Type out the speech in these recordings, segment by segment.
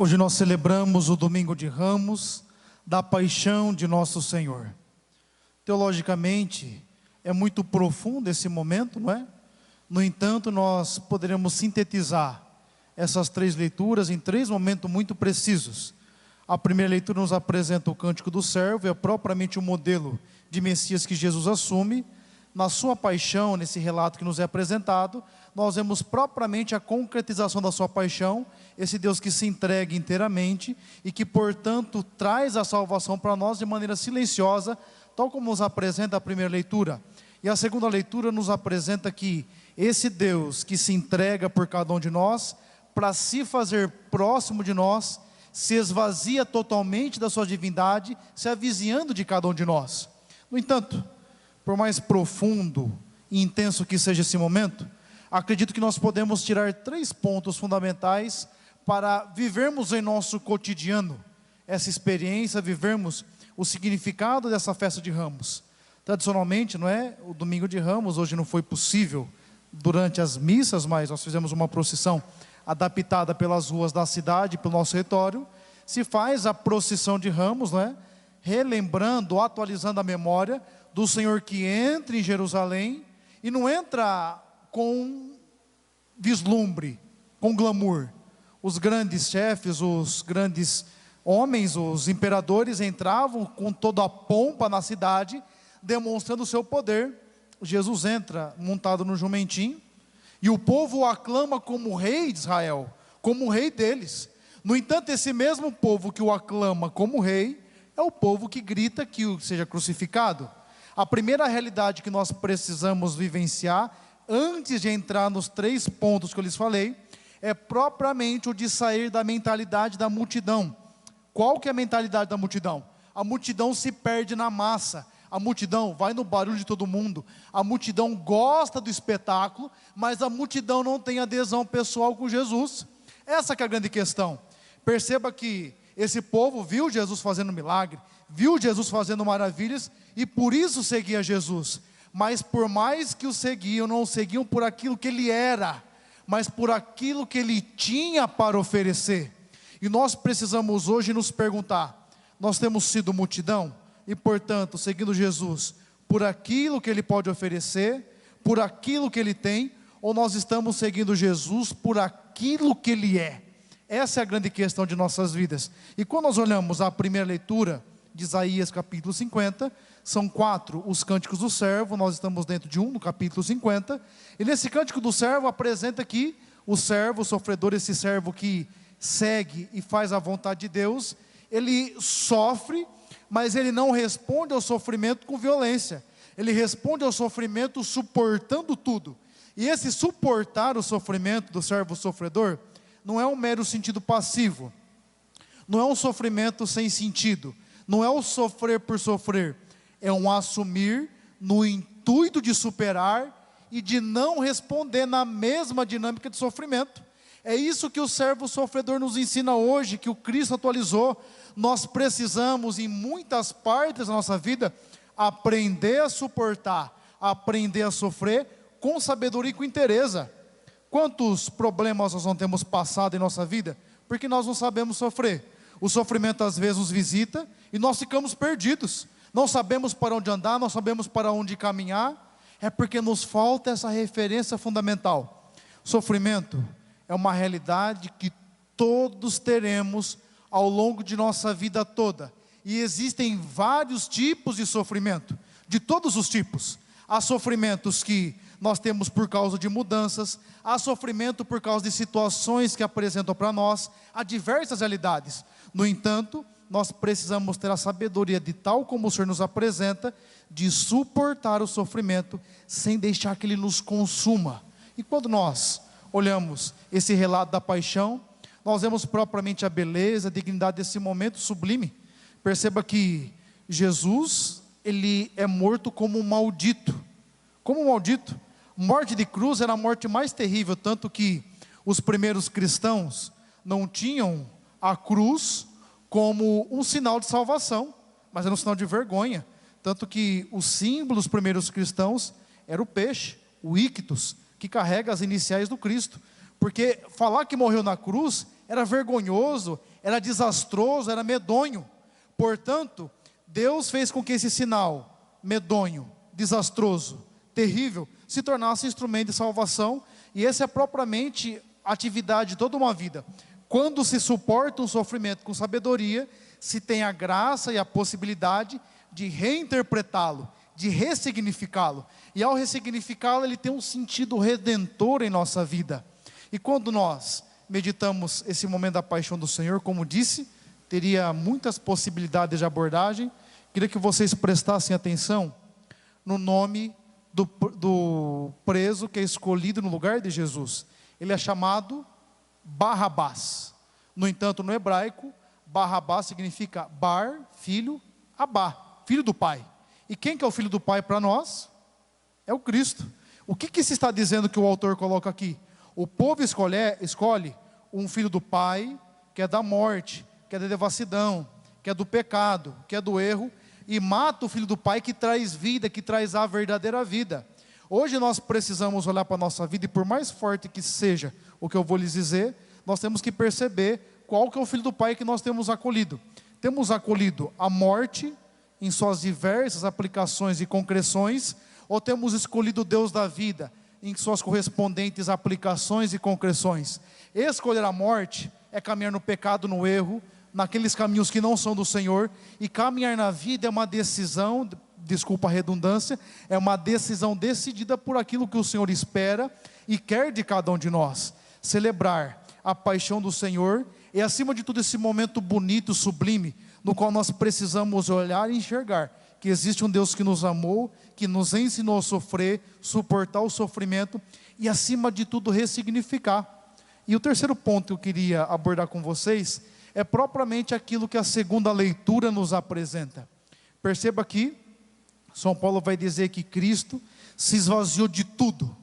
Hoje nós celebramos o Domingo de Ramos, da paixão de nosso Senhor. Teologicamente, é muito profundo esse momento, não é? No entanto, nós poderemos sintetizar essas três leituras em três momentos muito precisos. A primeira leitura nos apresenta o Cântico do Servo, é propriamente o modelo de Messias que Jesus assume. Na sua paixão, nesse relato que nos é apresentado, nós vemos propriamente a concretização da sua paixão, esse Deus que se entrega inteiramente e que, portanto, traz a salvação para nós de maneira silenciosa, tal como nos apresenta a primeira leitura. E a segunda leitura nos apresenta que esse Deus que se entrega por cada um de nós, para se fazer próximo de nós, se esvazia totalmente da sua divindade, se avizinhando de cada um de nós. No entanto, por mais profundo e intenso que seja esse momento, acredito que nós podemos tirar três pontos fundamentais para vivermos em nosso cotidiano essa experiência, vivermos o significado dessa festa de Ramos. Tradicionalmente, não é? O Domingo de Ramos, hoje não foi possível durante as missas, mas nós fizemos uma procissão adaptada pelas ruas da cidade, pelo nosso território. Se faz a procissão de Ramos, não é? Relembrando, atualizando a memória do Senhor que entra em Jerusalém e não entra com vislumbre, com glamour. Os grandes chefes, os grandes homens, os imperadores entravam com toda a pompa na cidade, demonstrando o seu poder. Jesus entra montado no jumentinho e o povo o aclama como rei de Israel, como o rei deles. No entanto, esse mesmo povo que o aclama como rei é o povo que grita que o seja crucificado. A primeira realidade que nós precisamos vivenciar, antes de entrar nos três pontos que eu lhes falei, é propriamente o de sair da mentalidade da multidão. Qual que é a mentalidade da multidão? A multidão se perde na massa, a multidão vai no barulho de todo mundo, a multidão gosta do espetáculo, mas a multidão não tem adesão pessoal com Jesus. Essa que é a grande questão. Perceba que esse povo viu Jesus fazendo milagre, viu Jesus fazendo maravilhas e por isso seguia Jesus. Mas por mais que o seguiam, não o seguiam por aquilo que ele era, mas por aquilo que ele tinha para oferecer. E nós precisamos hoje nos perguntar: nós temos sido multidão? E portanto, seguindo Jesus por aquilo que ele pode oferecer, por aquilo que ele tem, ou nós estamos seguindo Jesus por aquilo que ele é? Essa é a grande questão de nossas vidas. E quando nós olhamos a primeira leitura de Isaías capítulo 50, são 4 os cânticos do servo, nós estamos dentro de no capítulo 50, e nesse cântico do servo apresenta aqui o servo, o sofredor, esse servo que segue e faz a vontade de Deus. Ele sofre, mas ele não responde ao sofrimento com violência, ele responde ao sofrimento suportando tudo. E esse suportar o sofrimento do servo sofredor não é um mero sentido passivo, não é um sofrimento sem sentido, não é o sofrer por sofrer, é um assumir no intuito de superar e de não responder na mesma dinâmica de sofrimento. É isso que o servo sofredor nos ensina hoje, que o Cristo atualizou. Nós precisamos, em muitas partes da nossa vida, aprender a suportar, aprender a sofrer com sabedoria e com inteireza. Quantos problemas nós não temos passado em nossa vida? Porque nós não sabemos sofrer. O sofrimento às vezes nos visita e nós ficamos perdidos. Não sabemos para onde andar, não sabemos para onde caminhar. É porque nos falta essa referência fundamental. Sofrimento é uma realidade que todos teremos ao longo de nossa vida toda. E existem vários tipos de sofrimento, de todos os tipos. Há sofrimentos que nós temos por causa de mudanças, há sofrimento por causa de situações que apresentam para nós, há diversas realidades. No entanto, nós precisamos ter a sabedoria de, tal como o Senhor nos apresenta, de suportar o sofrimento sem deixar que ele nos consuma. E quando nós olhamos esse relato da paixão, nós vemos propriamente a beleza, a dignidade desse momento sublime. Perceba que Jesus, ele é morto como um maldito. Como um maldito. Morte de cruz era a morte mais terrível, tanto que os primeiros cristãos não tinham a cruz como um sinal de salvação, mas era um sinal de vergonha. Tanto que o símbolo dos primeiros cristãos era o peixe, o íctus, que carrega as iniciais do Cristo. Porque falar que morreu na cruz era vergonhoso, era desastroso, era medonho. Portanto, Deus fez com que esse sinal medonho, desastroso, terrível, se tornasse instrumento de salvação. E essa é propriamente a atividade de toda uma vida. Quando se suporta um sofrimento com sabedoria, se tem a graça e a possibilidade de reinterpretá-lo, de ressignificá-lo. E ao ressignificá-lo, ele tem um sentido redentor em nossa vida. E quando nós meditamos esse momento da paixão do Senhor, como disse, teria muitas possibilidades de abordagem. Queria que vocês prestassem atenção no nome do preso que é escolhido no lugar de Jesus. Ele é chamado Barrabás. No entanto, no hebraico, Barrabás significa Bar, filho, Abá, filho do Pai. E quem que é o filho do Pai para nós? É o Cristo. O que se está dizendo que o autor coloca aqui? O povo escolhe um filho do Pai, que é da morte, que é da devassidão, que é do pecado, que é do erro, e mata o filho do Pai que traz vida, que traz a verdadeira vida. Hoje nós precisamos olhar para a nossa vida, e por mais forte que seja o que eu vou lhes dizer, nós temos que perceber qual que é o filho do Pai que nós temos acolhido. Temos acolhido a morte em suas diversas aplicações e concreções, ou temos escolhido o Deus da vida em suas correspondentes aplicações e concreções? Escolher a morte é caminhar no pecado, no erro, naqueles caminhos que não são do Senhor. E caminhar na vida é uma decisão, desculpa a redundância, é uma decisão decidida por aquilo que o Senhor espera e quer de cada um de nós. Celebrar a paixão do Senhor é, acima de tudo, esse momento bonito, sublime, no qual nós precisamos olhar e enxergar que existe um Deus que nos amou, que nos ensinou a sofrer, suportar o sofrimento e, acima de tudo, ressignificar. E o terceiro ponto que eu queria abordar com vocês é propriamente aquilo que a segunda leitura nos apresenta. Perceba que São Paulo vai dizer que Cristo se esvaziou de tudo,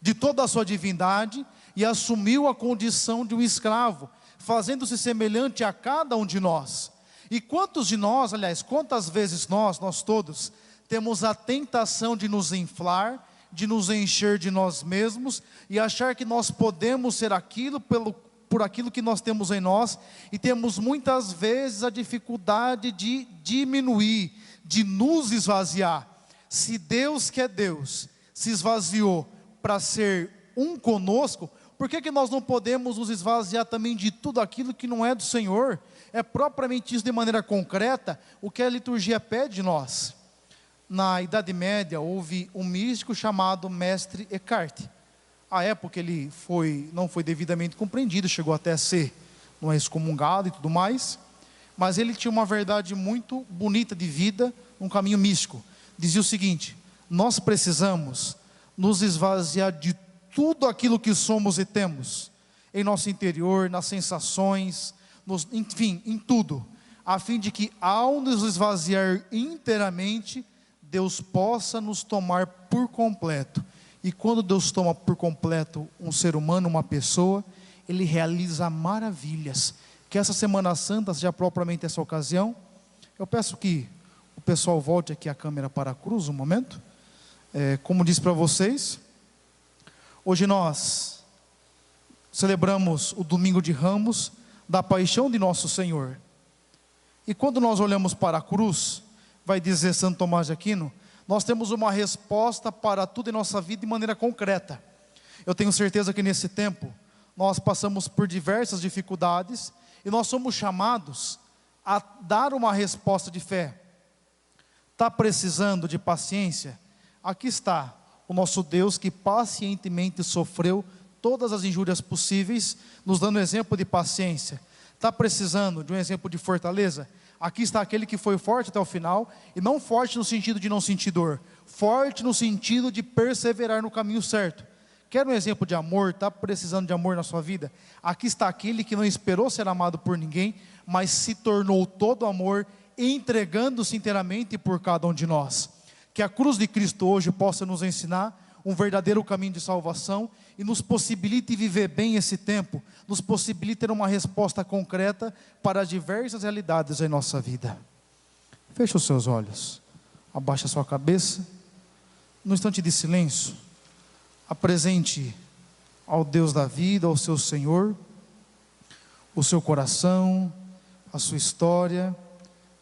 de toda a sua divindade, e assumiu a condição de um escravo, fazendo-se semelhante a cada um de nós. E quantos de nós, aliás, quantas vezes nós todos, temos a tentação de nos inflar, de nos encher de nós mesmos, e achar que nós podemos ser aquilo por aquilo que nós temos em nós, e temos muitas vezes a dificuldade de diminuir, de nos esvaziar. Se Deus, que é Deus, se esvaziou para ser um conosco, por que nós não podemos nos esvaziar também de tudo aquilo que não é do Senhor? É propriamente isso, de maneira concreta, o que a liturgia pede de nós. Na Idade Média houve um místico chamado Mestre Eckhart. À época ele não foi devidamente compreendido, chegou até a ser excomungado e tudo mais, mas ele tinha uma verdade muito bonita de vida, um caminho místico. Dizia o seguinte: nós precisamos nos esvaziar de tudo aquilo que somos e temos, em nosso interior, nas sensações, enfim, em tudo, a fim de que, ao nos esvaziar inteiramente, Deus possa nos tomar por completo. E quando Deus toma por completo um ser humano, uma pessoa, Ele realiza maravilhas. Que essa Semana Santa seja propriamente essa ocasião. Eu peço que o pessoal volte aqui a câmera para a cruz um momento. Como disse para vocês, hoje nós celebramos o Domingo de Ramos, da paixão de nosso Senhor. E quando nós olhamos para a cruz, vai dizer Santo Tomás de Aquino, nós temos uma resposta para tudo em nossa vida de maneira concreta. Eu tenho certeza que nesse tempo, nós passamos por diversas dificuldades, e nós somos chamados a dar uma resposta de fé. Está precisando de paciência? Aqui está o nosso Deus que pacientemente sofreu todas as injúrias possíveis, nos dando exemplo de paciência. Está precisando de um exemplo de fortaleza? Aqui está aquele que foi forte até o final, e não forte no sentido de não sentir dor, forte no sentido de perseverar no caminho certo. Quer um exemplo de amor? Está precisando de amor na sua vida? Aqui está aquele que não esperou ser amado por ninguém, mas se tornou todo amor, entregando-se inteiramente por cada um de nós. Que a cruz de Cristo hoje possa nos ensinar um verdadeiro caminho de salvação, e nos possibilite viver bem esse tempo, nos possibilite ter uma resposta concreta para as diversas realidades em nossa vida. Feche os seus olhos, abaixe a sua cabeça, num instante de silêncio, apresente ao Deus da vida, ao seu Senhor, o seu coração, a sua história,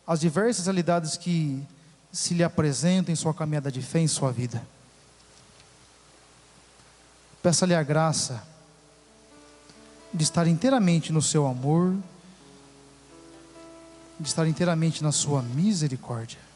as diversas realidades que se lhe apresentam em sua caminhada de fé, em sua vida. Peça-lhe a graça de estar inteiramente no seu amor, de estar inteiramente na sua misericórdia.